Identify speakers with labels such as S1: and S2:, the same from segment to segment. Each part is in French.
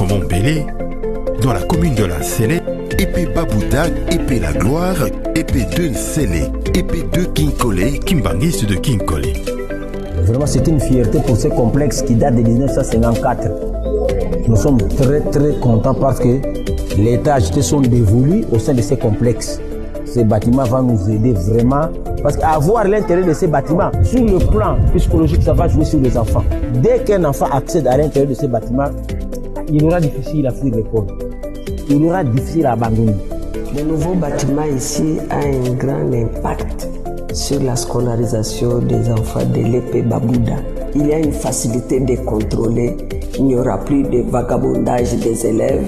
S1: Montbélé, dans la commune de la Sélé,
S2: Épée Baboudag, Épée La Gloire, Épée de Sélé, Épée de Kinkole,
S1: Kimbangis de Kinkole.
S3: Vraiment, c'est une fierté pour ce complexe qui date de 1954. Nous sommes très très contents parce que les tâches sont dévolues au sein de ces complexes. Ces bâtiments vont nous aider vraiment. Parce qu'avoir l'intérêt de ces bâtiments, sur le plan psychologique, ça va jouer sur les enfants. Dès qu'un enfant accède à l'intérieur de ces bâtiments, il aura difficile à fuir l'école. Il aura difficile à abandonner.
S4: Le nouveau bâtiment ici a un grand impact sur la scolarisation des enfants de l'épée Babouda. Il y a une facilité de contrôler. Il n'y aura plus de vagabondage des élèves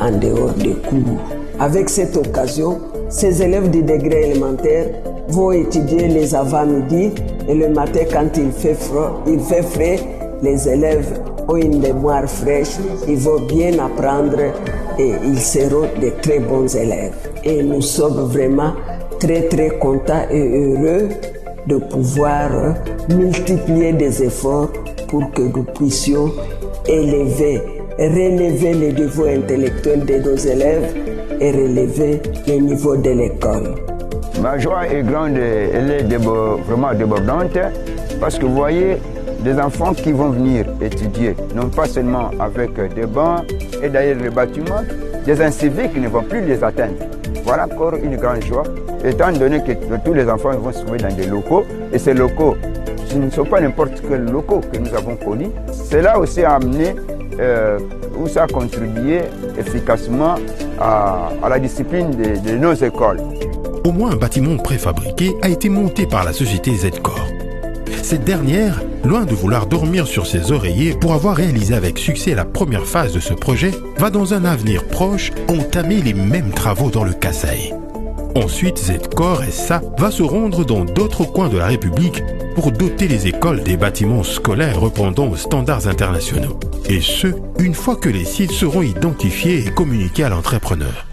S4: en dehors des cours. Avec cette occasion, ces élèves du degré élémentaire vont étudier les avant-midi et le matin quand il fait frais, les élèves ont une mémoire fraîche, ils vont bien apprendre et ils seront de très bons élèves. Et nous sommes vraiment très très contents et heureux de pouvoir multiplier des efforts pour que nous puissions relever le niveau intellectuel de nos élèves et relever le niveau de l'école.
S5: Ma joie est grande, elle est vraiment débordante parce que vous voyez des enfants qui vont venir étudier, non pas seulement avec des bancs et d'ailleurs les bâtiments, des inciviques ne vont plus les atteindre. Voilà encore une grande joie, étant donné que tous les enfants vont se trouver dans des locaux et ces locaux, ce ne sont pas n'importe quels locaux que nous avons connus. Cela aussi a amené où ça a contribué efficacement à la discipline de nos écoles.
S1: Au moins un bâtiment préfabriqué a été monté par la société Z-Corps. Cette dernière, loin de vouloir dormir sur ses oreillers pour avoir réalisé avec succès la première phase de ce projet, va dans un avenir proche entamer les mêmes travaux dans le Kasaï. Ensuite, Z-Corps SA va se rendre dans d'autres coins de la République pour doter les écoles des bâtiments scolaires répondant aux standards internationaux. Et ce, une fois que les sites seront identifiés et communiqués à l'entrepreneur.